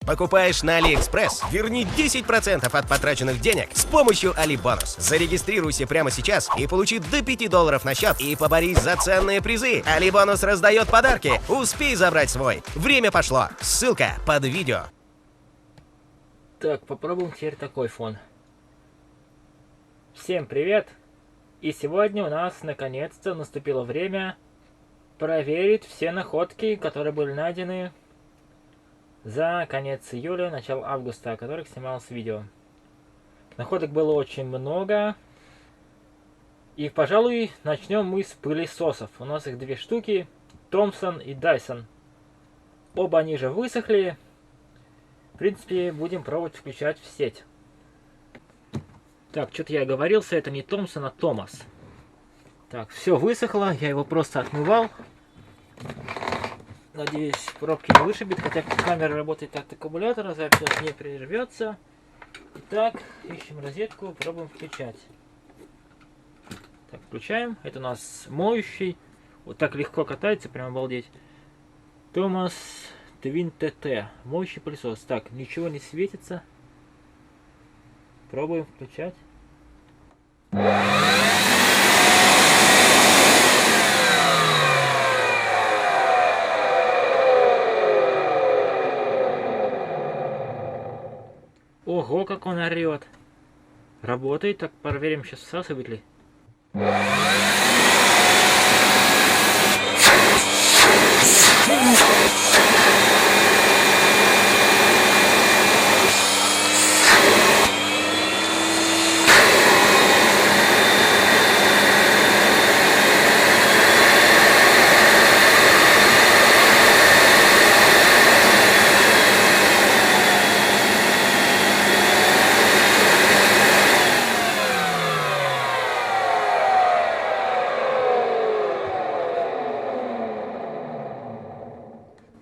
Покупаешь на AliExpress? Верни 10% от потраченных денег с помощью AliBonus. Зарегистрируйся прямо сейчас и получи до $5 на счет и поборись за ценные призы. AliBonus раздает подарки. Успей забрать свой. Время пошло. Ссылка под видео. Так, попробуем теперь такой фон. Всем привет! И сегодня у нас наконец-то наступило время проверить все находки, которые были найдены за конец июля, начало августа, о которых снималось видео. Находок было очень много. И, пожалуй, начнем мы с пылесосов. У нас их 2 штуки, Thomson и Dyson. Оба они же высохли. В принципе, будем пробовать включать в сеть. Так, что-то я оговорился, это не Thomson, а Thomas. Так, все высохло, я его просто отмывал. Надеюсь, пробки не вышибет, хотя камера работает от аккумулятора, запись не прервется. Итак, ищем розетку, пробуем включать. Так, включаем. Это у нас моющий. Вот так легко катается, прям обалдеть. Thomas Twin TT. Моющий пылесос. Так, ничего не светится. Пробуем включать. Ого, как он орет. Работает. Так, проверим, сейчас всасывает ли.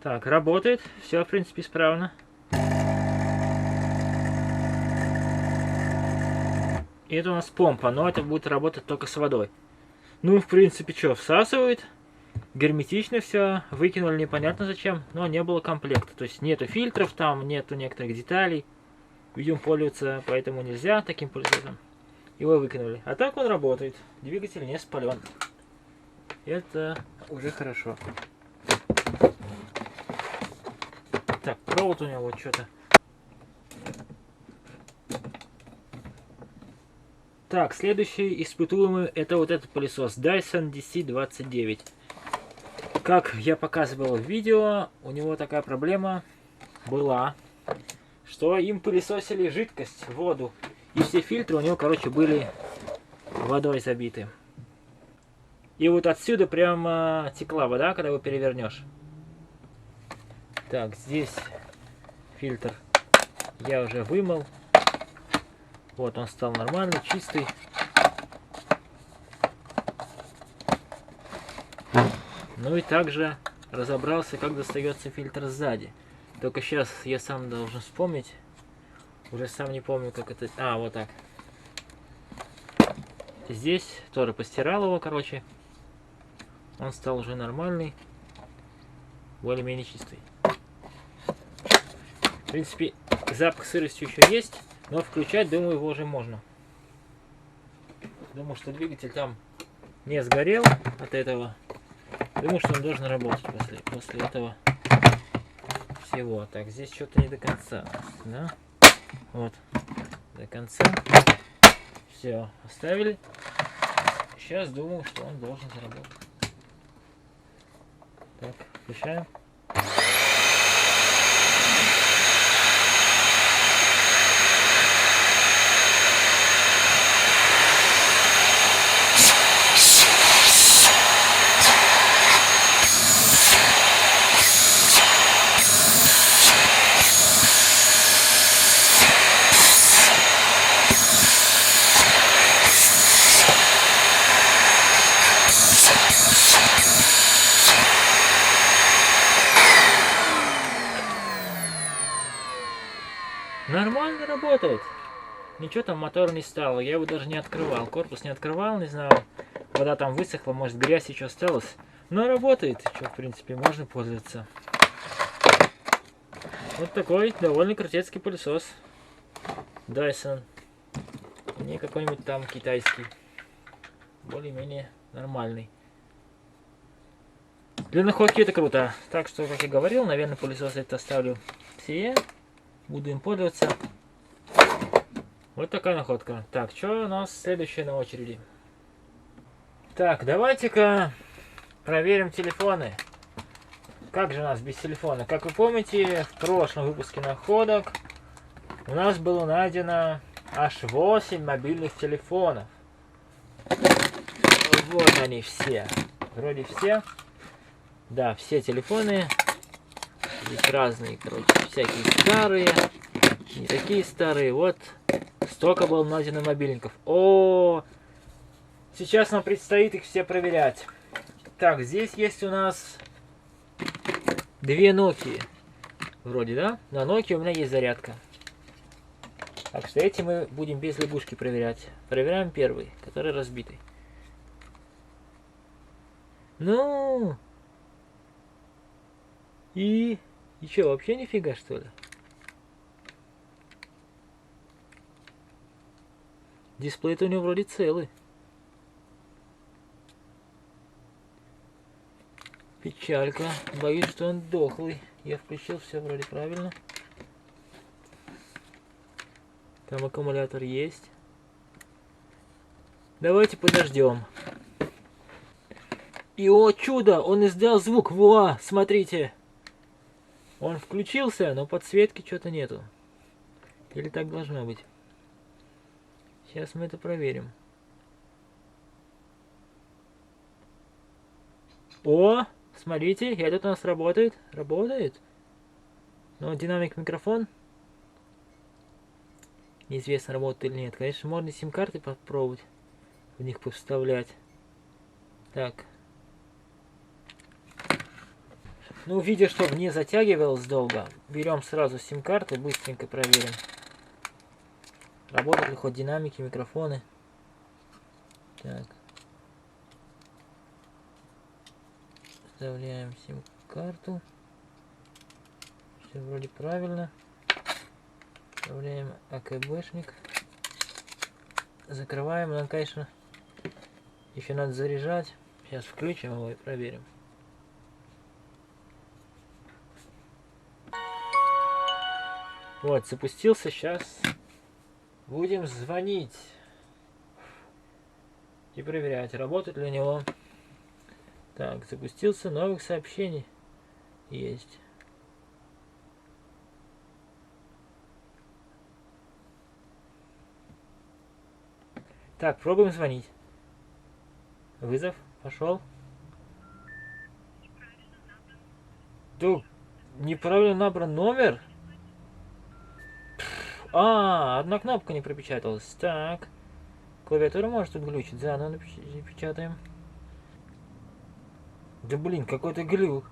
Так, работает. Все, в принципе, исправно. И это у нас помпа, но это будет работать только с водой. Ну, в принципе, что, всасывает. Герметично все. Выкинули непонятно зачем, но не было комплекта. То есть нету фильтров там, нету некоторых деталей. Видимо, пользоваться поэтому нельзя таким пылесосом. Его выкинули. А так он работает. Двигатель не спален. Это уже хорошо. Так, провод у него вот что-то. Так, следующий испытуемый это вот этот пылесос Dyson DC29. Как я показывал в видео, у него такая проблема была, что им пылесосили жидкость, воду. И все фильтры у него, короче, были водой забиты. И вот отсюда прямо текла вода, когда его перевернешь. Так, здесь фильтр я уже вымыл. Вот он стал нормальный, чистый. Ну и также разобрался, как достается фильтр сзади. Только сейчас я сам должен вспомнить. Уже сам не помню, как это... А, вот так. Здесь тоже постирал его, короче. Он стал уже нормальный. Более-менее чистый. В принципе, запах сырости еще есть, но включать, думаю, его уже можно. Думаю, что двигатель там не сгорел от этого. Думаю, что он должен работать после этого всего. Так, здесь что-то не до конца. Да? Вот. До конца. Все, оставили. Сейчас думаю, что он должен заработать. Так, включаем. Нормально работает. Ничего там мотор не стало. Я его даже не открывал. Корпус не открывал, не знаю. Вода там высохла, может грязь еще осталась. Но работает. Что, в принципе, можно пользоваться. Вот такой довольно крутецкий пылесос. Dyson. Не какой-нибудь там китайский. Более-менее нормальный. Для находки это круто. Так что, как я говорил, наверное, пылесос это оставлю себе. Буду им пользоваться. Вот такая находка. Так, что у нас следующее на очереди? Так, давайте-ка проверим телефоны. Как же у нас без телефона? Как вы помните, в прошлом выпуске находок у нас было найдено аж 8 мобильных телефонов. Вот они все. Вроде все. Да, все телефоны. Здесь разные, короче, всякие старые, не такие старые. Вот столько было найдено мобильников. О, сейчас нам предстоит их все проверять. Так, здесь есть у нас 2 Nokia. Вроде, да? На Nokia у меня есть зарядка. Так что эти мы будем без лягушки проверять. Проверяем первый, который разбитый. Ну... И что, вообще нифига, что ли? Дисплей-то у него вроде целый. Печалька. Боюсь, что он дохлый. Я включил, все вроде правильно. Там аккумулятор есть. Давайте подождем. И о чудо, он издал звук. Во, смотрите. Он включился, но подсветки что-то нету. Или так должно быть. Сейчас мы это проверим. О, смотрите, этот у нас работает. Работает. Но динамик микрофон. Неизвестно, работает или нет. Конечно, можно сим-карты попробовать в них повставлять. Так. Ну, видя, что не затягивалось долго, берем сразу сим-карту, быстренько проверим. Работают ли хоть динамики, микрофоны. Так. Вставляем сим-карту. Все вроде правильно. Вставляем АКБшник. Закрываем. Нам, конечно, еще надо заряжать. Сейчас включим его и проверим. Вот, запустился. Сейчас будем звонить и проверять, работает ли у него. Так, запустился, новых сообщений есть. Так, пробуем звонить. Вызов пошел. Тут неправильно набран номер. А, одна кнопка не пропечаталась. Так. Клавиатура может тут глючить. Заново напечатаем. Да блин, какой-то глюк.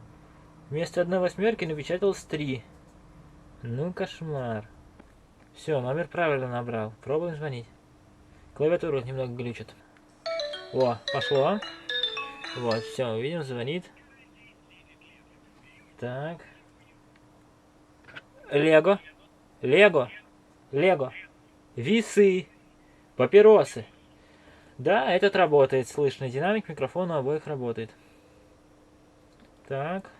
Вместо 1/8 напечаталось 3. Ну, кошмар. Все, номер правильно набрал. Пробуем звонить. Клавиатура немного глючит. О, пошло. Вот, все, видим, звонит. Так. Лего. Лего. Лего. Весы. Папиросы. Да, этот работает. Слышно. Динамик микрофона у обоих работает. Так.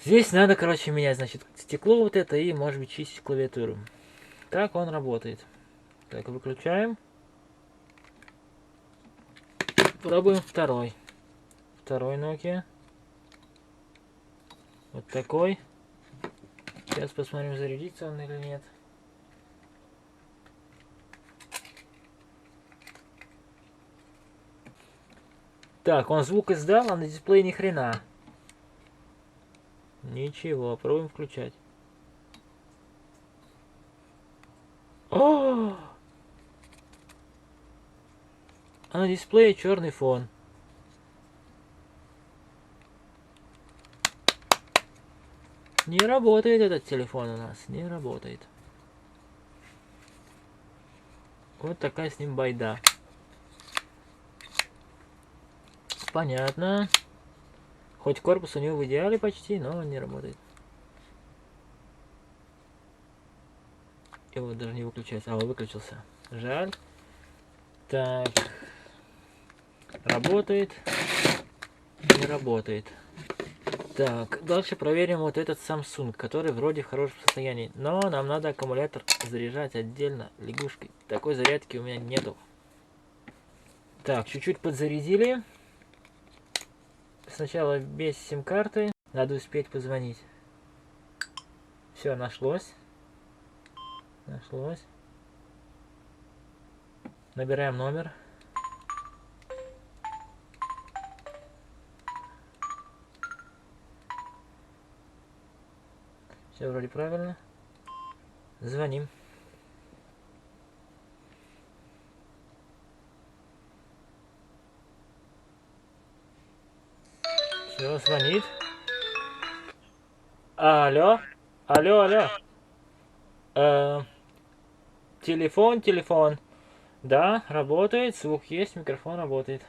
Здесь надо, короче, менять, значит, стекло вот это и, может быть, чистить клавиатуру. Так он работает. Так, выключаем. Пробуем второй. Второй Nokia. Вот такой. Сейчас посмотрим, зарядится он или нет. Так, он звук издал, а на дисплее ни хрена. Ничего, пробуем включать. О! А на дисплее черный фон. Не работает этот телефон у нас, не работает. Вот такая с ним байда. Понятно. Хоть корпус у него в идеале почти, но он не работает. И вот даже не выключается. А, он выключился. Жаль. Так. Работает. Не работает. Так, дальше проверим вот этот Samsung, который вроде в хорошем состоянии. Но нам надо аккумулятор заряжать отдельно лягушкой. Такой зарядки у меня нету. Так, чуть-чуть подзарядили. Сначала без сим-карты. Надо успеть позвонить. Все, нашлось. Нашлось. Набираем номер. Все вроде правильно. Звоним. Все, звонит. Алло. Алло, алло. Телефон. Да, работает, звук есть, микрофон работает.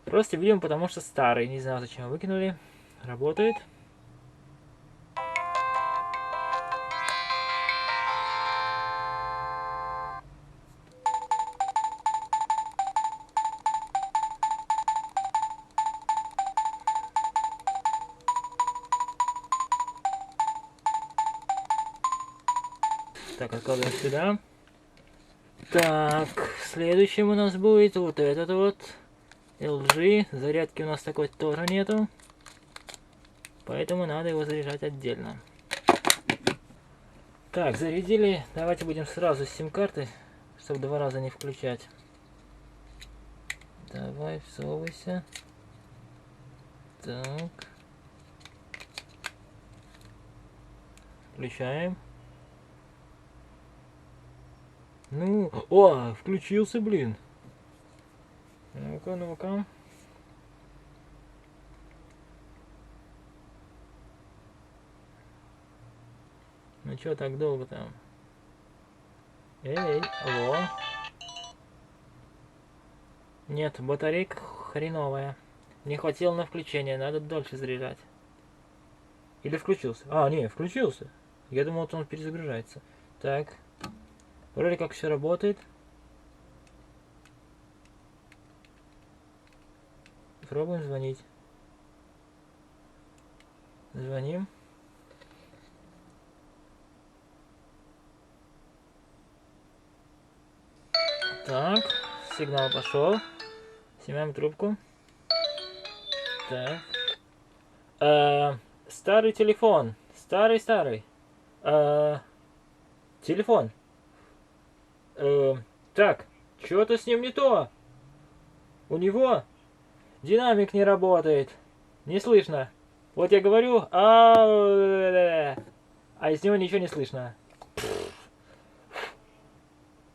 Просто, видимо, потому что старый. Не знаю, зачем выкинули. Работает. Так, откладываем сюда. Так, следующим у нас будет вот этот вот LG. Зарядки у нас такой тоже нету. Поэтому надо его заряжать отдельно. Так, зарядили. Давайте будем сразу с сим-карты, чтобы 2 раза не включать. Давай, всовывайся. Так. Включаем. Ну, о, включился, блин. Ну-ка, ну-ка. Ну чё так долго там? Эй, алло. Нет, батарейка хреновая. Не хватило на включение, надо дольше заряжать. Или включился? А, не, включился. Я думал, вот он перезагружается. Так. Вроде как все работает. Пробуем звонить. Звоним. Так, сигнал пошел. Снимаем трубку. Так. Старый телефон. Старый. Телефон. Так, что-то с ним не то. У него динамик не работает. Не слышно. Вот я говорю, а из него ничего не слышно.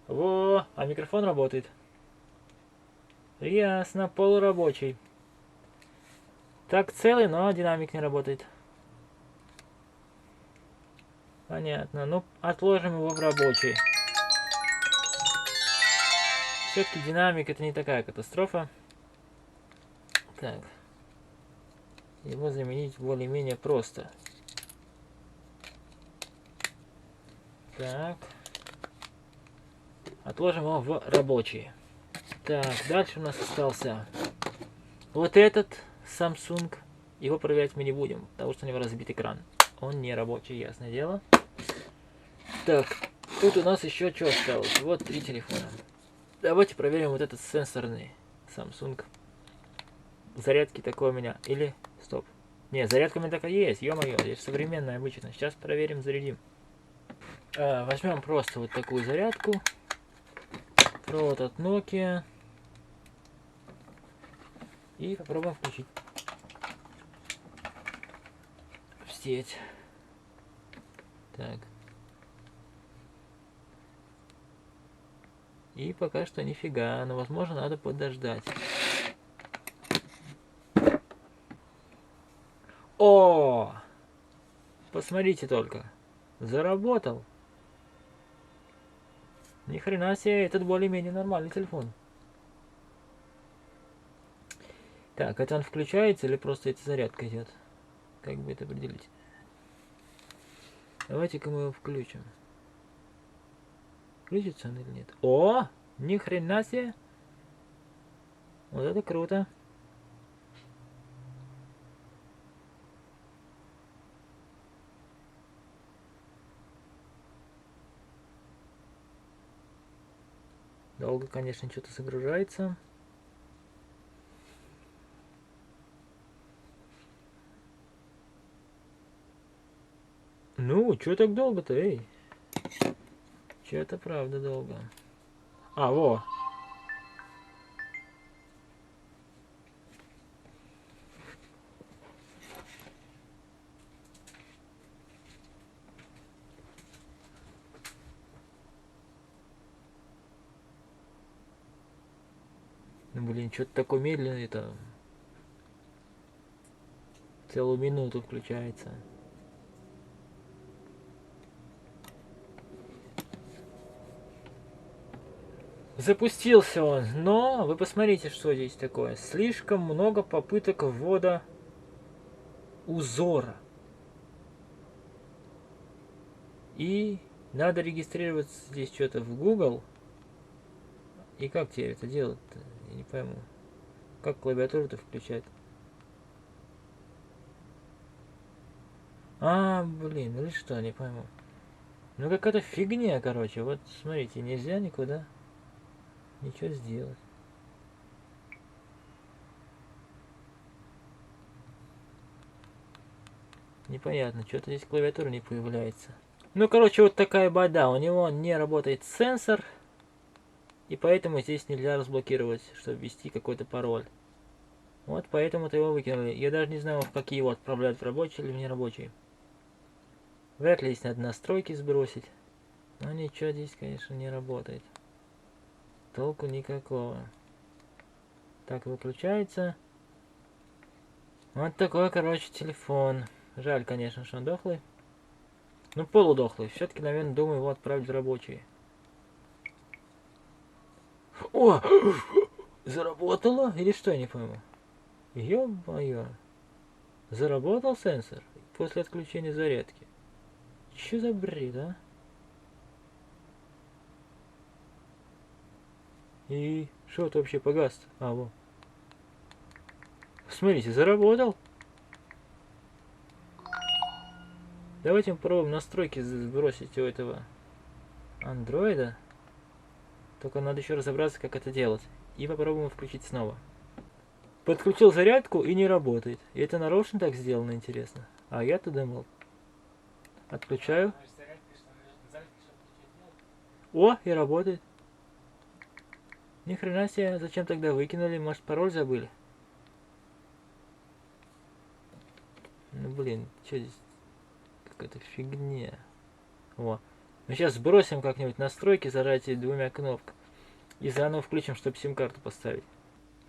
Во, а микрофон работает. Ясно, полурабочий. Так, целый, но динамик не работает. Понятно. Ну, отложим его в рабочий. Все-таки динамик это не такая катастрофа. Так. Его заменить более-менее просто. Так. Отложим его в рабочий. Так, дальше у нас остался вот этот Samsung. Его проверять мы не будем, потому что у него разбит экран. Он не рабочий, ясное дело. Так, тут у нас еще что осталось? Вот 3 телефона. Давайте проверим вот этот сенсорный Samsung. Зарядки такой у меня. Или, стоп. Не, зарядка у меня такая есть, ё-моё, здесь современная обычно. Сейчас проверим, зарядим. Возьмем просто вот такую зарядку. Провод от Nokia. И попробуем включить в сеть. Так. И пока что нифига, но возможно надо подождать. О! Посмотрите только. Заработал. Ни хрена себе, этот более-менее нормальный телефон. Так, это он включается или просто эта зарядка идет? Как бы это определить? Давайте-ка мы его включим. Включится он или нет? О! Ни хрена себе! Вот это круто! Долго, конечно, что-то загружается. Ну, чё так долго-то, эй? Чё это правда долго? А, во! Ну, блин, что-то такое медленное это. Целую минуту включается. Запустился он, но вы посмотрите, что здесь такое. Слишком много попыток ввода узора. И надо регистрироваться здесь что-то в Google. И как теперь это делать-то? Я не пойму. Как клавиатуру-то включать? А, блин, или что, не пойму. Ну какая-то фигня, короче. Вот смотрите, нельзя никуда ничего сделать. Непонятно, что-то здесь клавиатура не появляется. Ну, короче, вот такая беда. У него не работает сенсор. И поэтому здесь нельзя разблокировать, чтобы ввести какой-то пароль. Вот поэтому-то его выкинули. Я даже не знаю, в какие его отправляют, в рабочие или в нерабочие. Вряд ли здесь надо настройки сбросить. Но ничего здесь, конечно, не работает. Толку никакого. Так, выключается. Вот такой, короче, телефон. Жаль, конечно, что он дохлый. Ну, полудохлый. Все-таки, наверное, думаю его отправить в рабочие. О! Заработало? Или что, я не пойму. Ё-моё. Заработал сенсор после отключения зарядки. Че за бред, а? И что это вообще погас? А, вот. Смотрите, заработал. Давайте мы попробуем настройки сбросить у этого андроида. Только надо еще разобраться, как это делать. И попробуем включить снова. Подключил зарядку и не работает. И это нарочно так сделано, интересно. А я-то думал. Отключаю. О, и работает. Ни хрена себе, зачем тогда выкинули? Может, пароль забыли? Ну блин, что здесь? Какая-то фигня. Во. Мы сейчас сбросим как-нибудь настройки, зажатие двумя кнопками. И заново включим, чтобы сим-карту поставить.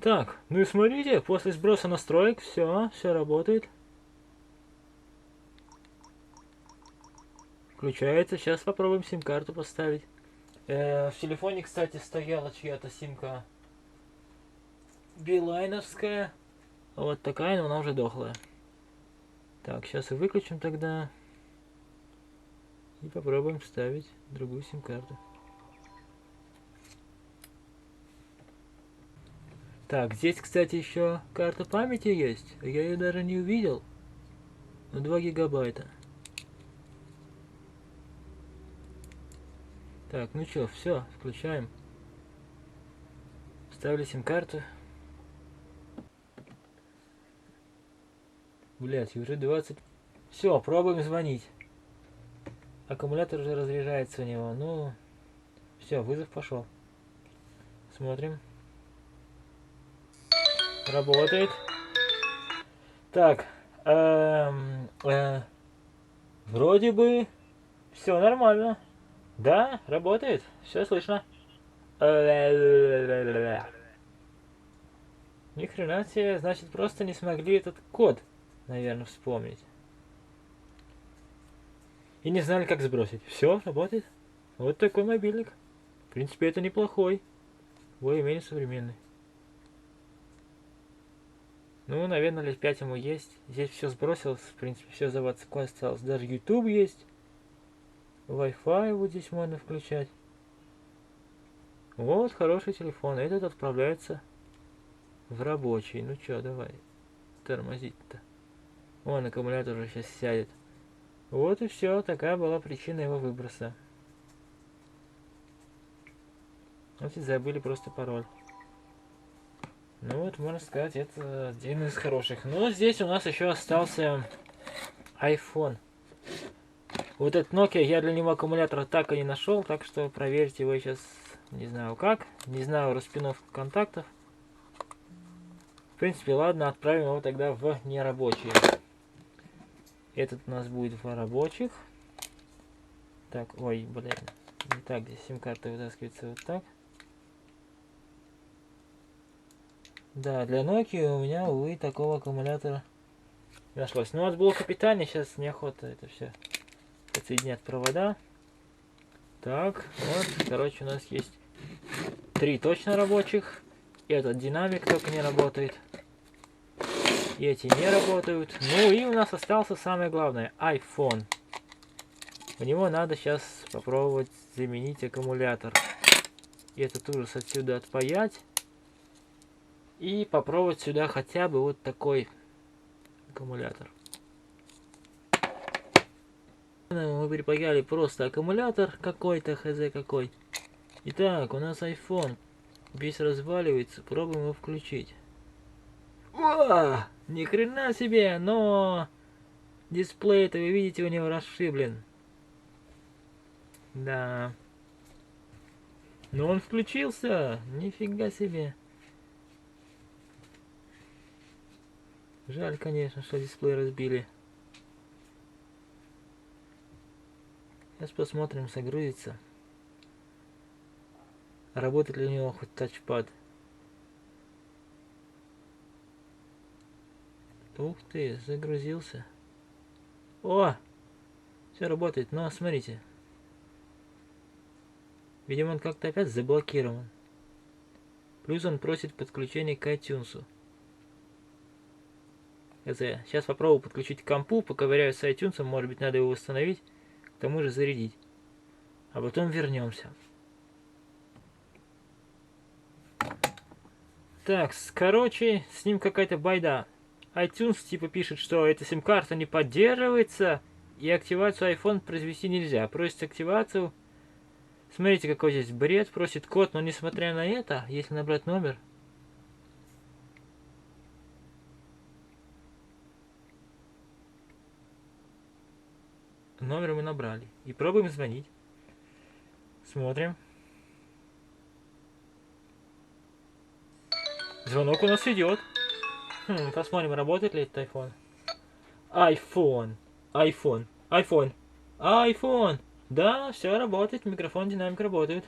Так, ну и смотрите, после сброса настроек все работает. Включается. Сейчас попробуем сим-карту поставить. В телефоне, кстати, стояла чья-то симка билайновская. Вот такая, но она уже дохлая. Так, сейчас и выключим тогда. И попробуем вставить другую сим-карту. Так, здесь, кстати, еще карта памяти есть. Я ее даже не увидел. 2 гигабайта. Так, ну что, все, включаем. Вставили сим-карту. Блять, уже 20. Все, пробуем звонить. Аккумулятор уже разряжается у него. Ну, все, вызов пошел. Смотрим. Работает. Так, вроде бы все нормально. Да, работает. Все слышно. Ни хрена себе, значит, просто не смогли этот код, наверное, вспомнить. И не знали, как сбросить. Все, работает. Вот такой мобильник. В принципе, это неплохой. Более-менее современный. Ну, наверное, лет 5 ему есть. Здесь все сбросилось, в принципе, все заводское осталось. Даже YouTube есть. Wi-Fi вот здесь можно включать. Вот хороший телефон. Этот отправляется в рабочий. Ну чё, давай тормозить-то. Вон аккумулятор уже сейчас сядет. Вот и все. Такая была причина его выброса. Вот и забыли просто пароль. Ну вот, можно сказать, это один из хороших. Но здесь у нас еще остался iPhone. Вот этот Nokia, я для него аккумулятора так и не нашел, так что проверить его сейчас не знаю как. Не знаю распиновку контактов. В принципе, ладно, отправим его тогда в нерабочие. Этот у нас будет в рабочих. Так, ой, блин. Не так, здесь сим-карта вытаскивается вот так. Да, для Nokia у меня, увы, такого аккумулятора не нашлось. Ну, от блока питания сейчас неохота это все подсоединять провода. Так, вот, короче, у нас есть 3 точно рабочих. Этот динамик только не работает. И эти не работают. Ну и у нас остался самое главное, iPhone. У него надо сейчас попробовать заменить аккумулятор. И этот ужас отсюда отпаять. И попробовать сюда хотя бы вот такой аккумулятор. Мы припаяли просто аккумулятор какой-то, хз какой. Итак, у нас iPhone весь разваливается, пробуем его включить. О, ни хрена себе, но дисплей-то вы видите у него расшиблен. Да. Но он включился, нифига себе. Жаль, конечно, что дисплей разбили. Сейчас посмотрим, загрузится. Работает ли у него хоть тачпад. Ух ты, загрузился. О! Все работает, но смотрите. Видимо, он как-то опять заблокирован. Плюс он просит подключение к iTunes. Сейчас попробую подключить к компу, поковыряю с iTunes, может быть надо его восстановить, к тому же зарядить. А потом вернемся. Так, короче, с ним какая-то байда. iTunes типа пишет, что эта сим-карта не поддерживается, и активацию iPhone произвести нельзя. Просит активацию. Смотрите, какой здесь бред, просит код, но несмотря на это, если набрать номер... Номер мы набрали. И пробуем звонить. Смотрим. Звонок у нас идет. Посмотрим, работает ли этот iPhone. iPhone. Да, все работает. Микрофон, динамик работают.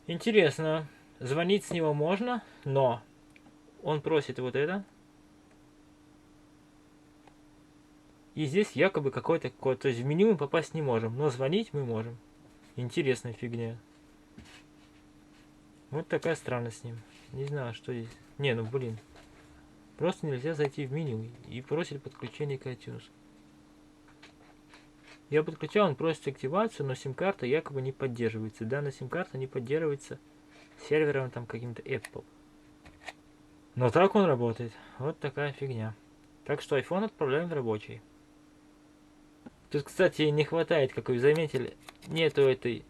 Интересно. Звонить с него можно, но он просит вот это. И здесь якобы какой-то код. То есть в меню мы попасть не можем, но звонить мы можем. Интересная фигня. Вот такая странность с ним. Не знаю, что здесь. Не, ну блин. Просто нельзя зайти в меню и просит подключение к iTunes. Я подключал, он просит активацию, но сим-карта якобы не поддерживается. Данная сим-карта не поддерживается сервером там каким-то Apple. Но так он работает. Вот такая фигня. Так что iPhone отправляем в рабочий. Тут, кстати, не хватает, как вы заметили, нету этой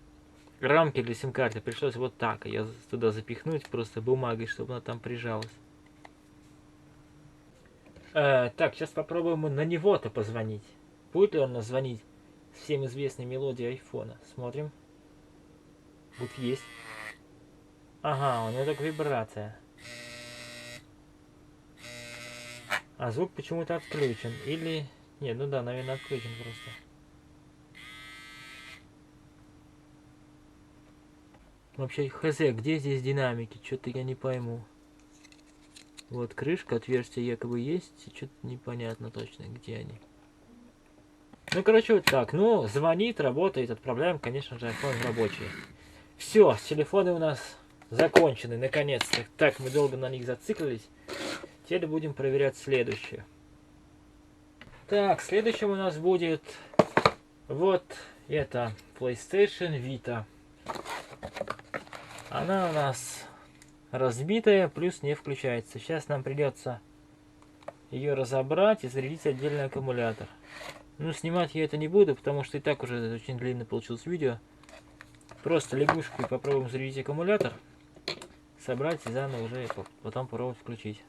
рамки для сим-карты. Пришлось вот так ее туда запихнуть просто бумагой, чтобы она там прижалась. Так, сейчас попробуем на него-то позвонить. Будет ли он нас звонить всем известной мелодии айфона? Смотрим. Вот есть. Ага, у него только вибрация. А звук почему-то отключен. Или... Нет, ну да, наверное, отключен просто. Вообще, хз, где здесь динамики? Что-то я не пойму. Вот крышка, отверстие якобы есть. Что-то непонятно точно, где они. Ну, короче, вот так. Ну, звонит, работает, отправляем, конечно же, iPhone в рабочий. Все, телефоны у нас закончены, наконец-то. Так, мы долго на них зациклились. Теперь будем проверять следующее. Так, следующим у нас будет вот Это PlayStation Vita. Она у нас разбитая, плюс не включается. Сейчас нам придется ее разобрать и зарядить отдельный аккумулятор. Ну, снимать я это не буду, потому что и так уже очень длинно получилось видео. Просто лягушкой попробуем зарядить аккумулятор, собрать и заново уже потом попробовать включить.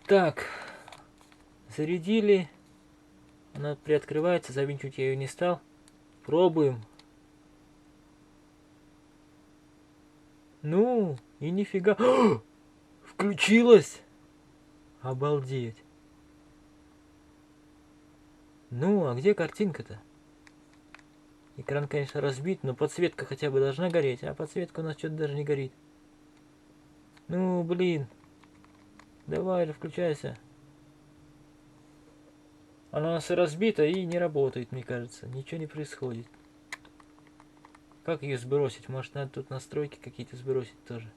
Так, зарядили. Она приоткрывается, завинчивать я ее не стал. Пробуем. Ну, и нифига. Включилась! Обалдеть. Ну, а где картинка-то? Экран, конечно, разбит, но подсветка хотя бы должна гореть. А подсветка у нас что-то даже не горит. Ну, блин. Давай же, включайся. Она у нас и разбита и не работает, мне кажется. Ничего не происходит. Как ее сбросить? Может, надо тут настройки какие-то сбросить тоже.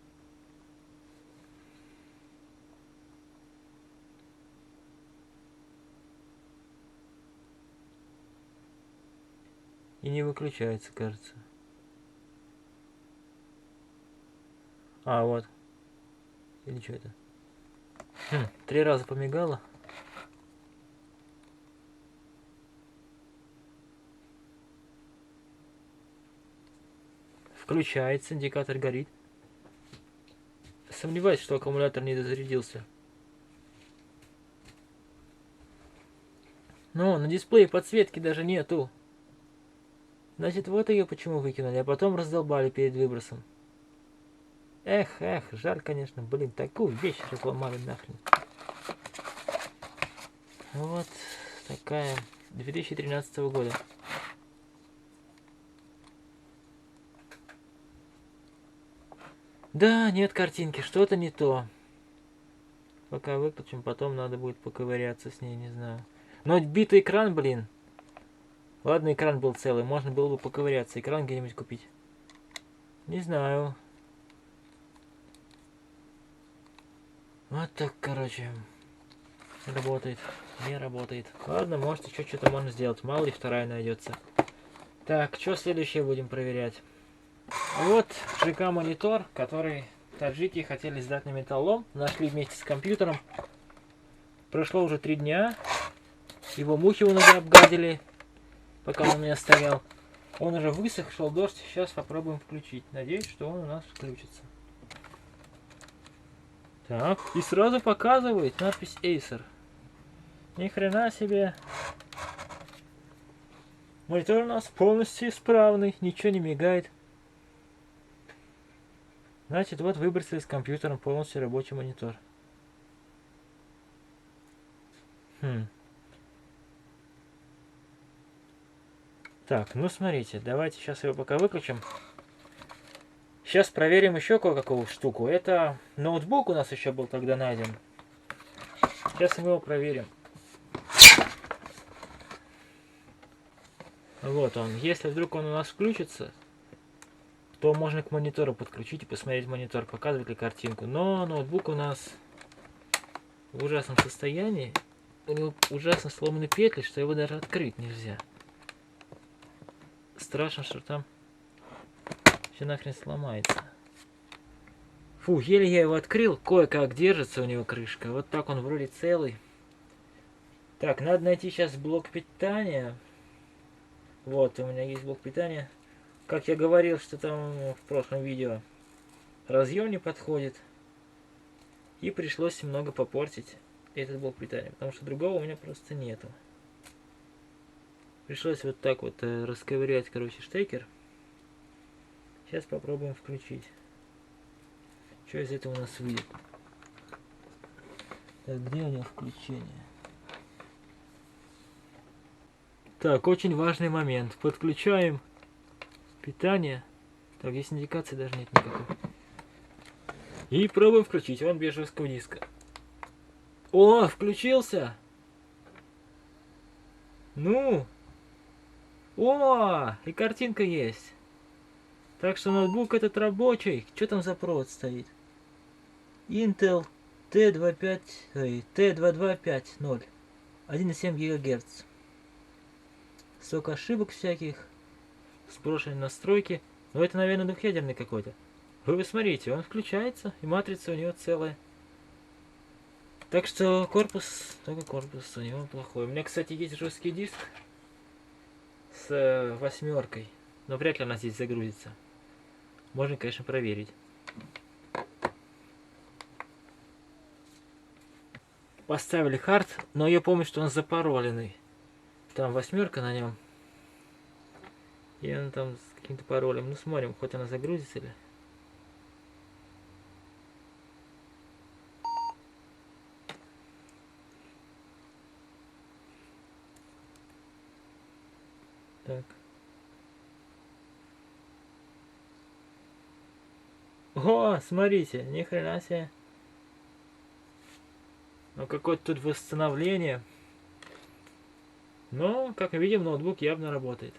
И не выключается, кажется. А, вот. Или что это? 3 раза помигало. Включается, индикатор горит. Сомневаюсь, что аккумулятор не дозарядился. Но на дисплее подсветки даже нету. Значит, вот ее почему выкинули, а потом раздолбали перед выбросом. Эх, жаль, конечно, блин, такую вещь разломали нахрен. Вот такая 2013 года. Да, нет картинки, что-то не то. Пока выключим, потом надо будет поковыряться с ней, не знаю. Но битый экран, блин. Ладно, экран был целый, можно было бы поковыряться, экран где-нибудь купить. Не знаю. Вот так, короче. Работает, не работает. Ладно, может еще что-то можно сделать, мало ли вторая найдется. Так, что следующее будем проверять? Вот ЖК монитор, который таджики хотели сдать на металлолом. Нашли вместе с компьютером. Прошло уже 3 дня. Его мухи уже обгадили, пока он у меня стоял. Он уже высох, шел дождь. Сейчас попробуем включить. Надеюсь, что он у нас включится. Так, и сразу показывает надпись Acer. Ни хрена себе. Монитор у нас полностью исправный, ничего не мигает. Значит, вот выбросили с компьютером полностью рабочий монитор. Так, ну смотрите, давайте сейчас его пока выключим. Сейчас проверим еще кое-какую штуку. Это ноутбук у нас еще был тогда найден. Сейчас мы его проверим. Вот он. Если вдруг он у нас включится, то можно к монитору подключить и посмотреть монитор, показывает ли картинку. Но ноутбук у нас в ужасном состоянии. У него ужасно сломаны петли, что его даже открыть нельзя. Страшно, что там все нахрен сломается. Фу, еле я его открыл. Кое-как держится у него крышка. Вот так он вроде целый. Так, надо найти сейчас блок питания. Вот, у меня есть блок питания. Как я говорил, что там в прошлом видео разъем не подходит. И пришлось немного попортить этот блок питания, потому что другого у меня просто нету. Пришлось вот так вот расковырять, короче, штекер. Сейчас попробуем включить. Что из этого у нас выйдет? Так, где у него включение? Так, очень важный момент. Подключаем питание. Так, здесь индикации даже нет никакой. И пробуем включить. Он без жесткого диска. О, включился! Ну! О, и картинка есть. Так что ноутбук этот рабочий. Что там за провод стоит? Intel T225, T2250. 1,7 ГГц. Столько ошибок всяких. Сброшенные настройки. Но это, наверное, двухъядерный какой-то. Вы смотрите, он включается, и матрица у него целая. Так что корпус, только корпус у него плохой. У меня, кстати, есть жесткий диск с восьмеркой. Но вряд ли она здесь загрузится. Можно, конечно, проверить. Поставили хард, но я помню, что он запароленный. Там восьмерка на нем. И он там с каким-то паролем. Ну смотрим, хоть она загрузится ли. Так. О, смотрите, ни хрена себе. Ну какое-то тут восстановление. Но, как видим, ноутбук явно работает.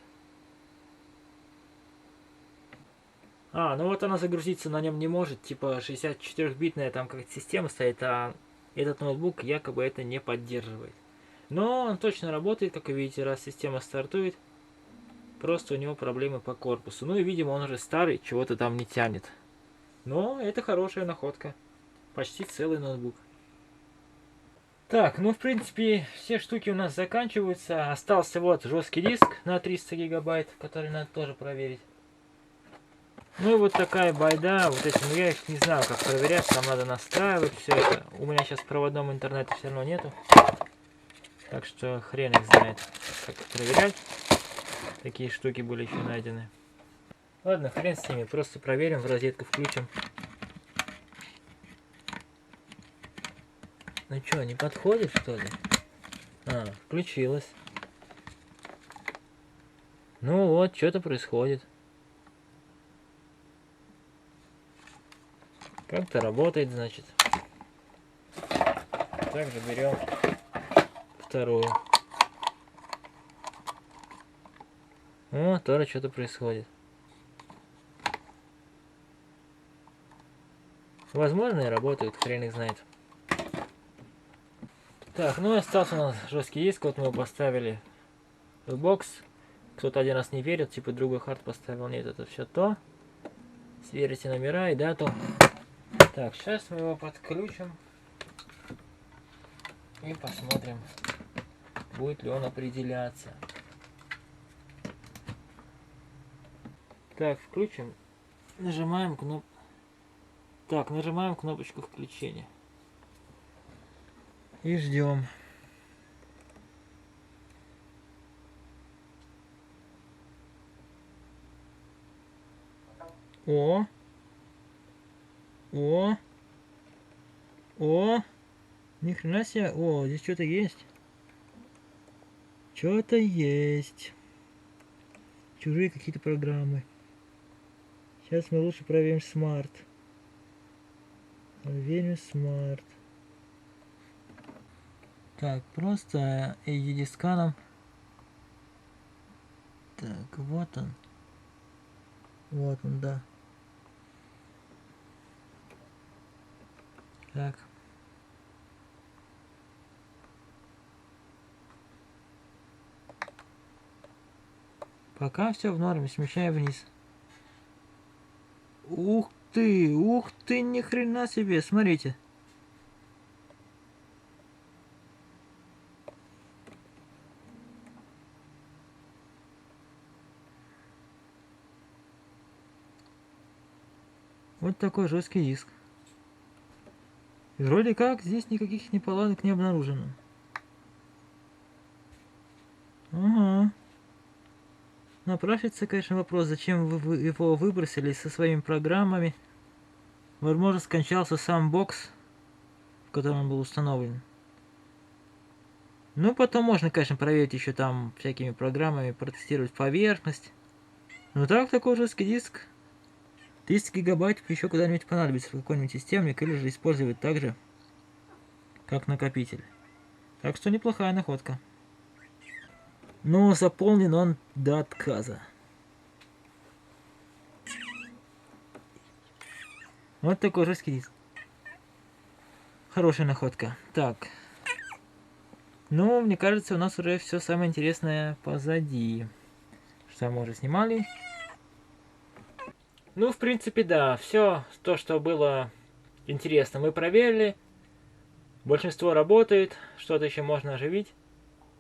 Ну вот она загрузиться на нем не может. Типа 64-битная там как-то система стоит, а этот ноутбук якобы это не поддерживает. Но он точно работает, как вы видите, раз система стартует. Просто у него проблемы по корпусу. Ну и, видимо, он уже старый, чего-то там не тянет. Но это хорошая находка. Почти целый ноутбук. Так, ну в принципе все штуки у нас заканчиваются. Остался вот жесткий диск на 300 гигабайт, который надо тоже проверить. Ну и вот такая байда. Вот эти, ну я их не знаю как проверять, там надо настраивать все это. У меня сейчас проводного интернета все равно нету. Так что хрен их знает, как проверять. Такие штуки были еще найдены. Ладно, хрен с ними, просто проверим, в розетку включим. Ну что, не подходит что ли? Включилась. Ну вот, что-то происходит. Как-то работает, значит. Также берем вторую. Тоже что-то происходит. Возможно, и работают, хрен их знает. Так, ну и остался у нас жесткий диск. Вот мы его поставили в бокс. Кто-то один раз не верит, типа другой хард поставил. Нет, это все то. Сверите номера и дату. Так, сейчас мы его подключим. И посмотрим, будет ли он определяться. Так, включим. Нажимаем кнопку. Так, нажимаем кнопочку включения. И ждем. О! Ни хрена себе. Здесь что-то есть. Что-то есть. Чужие какие-то программы. Сейчас мы лучше проверим Smart. Проверим Smart. Так, просто ADD сканом. Так, вот он. Вот он, да. Так. Пока все в норме, смещаем вниз. Ух ты, ни хрена себе, смотрите. Вот такой жесткий диск. И вроде как здесь никаких неполадок не обнаружено. Ага. Напрашивается, конечно, вопрос, зачем вы его выбросили со своими программами. Возможно, скончался сам бокс, в котором он был установлен. Ну, потом можно, конечно, проверить еще там всякими программами, протестировать поверхность. Но так, такой жесткий диск 300 гигабайт еще куда-нибудь понадобится в какой-нибудь системник, или же использовать так же, как накопитель. Так что неплохая находка. Но заполнен он до отказа. Вот такой жесткий диск. Хорошая находка. Так. Ну, мне кажется, у нас уже все самое интересное позади. Что мы уже снимали. Ну, в принципе, да. Все то, что было интересно, мы проверили. Большинство работает. Что-то еще можно оживить.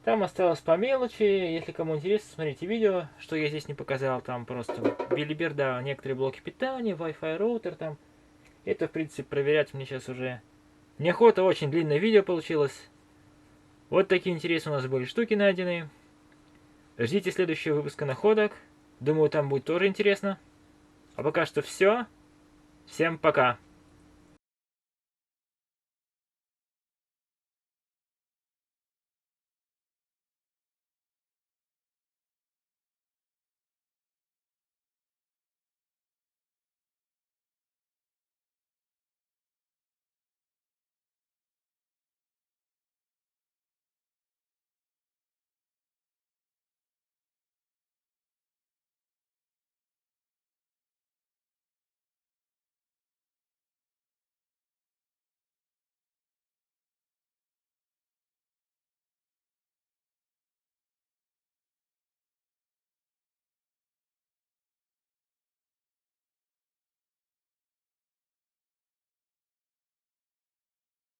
Там осталось по мелочи. Если кому интересно, смотрите видео, что я здесь не показал. Там просто билиберда, некоторые блоки питания, Wi-Fi роутер там. Это, в принципе, проверять мне сейчас уже неохота. Очень длинное видео получилось. Вот такие интересные у нас были штуки найдены. Ждите следующего выпуска находок. Думаю, там будет тоже интересно. А пока что все. Всем пока.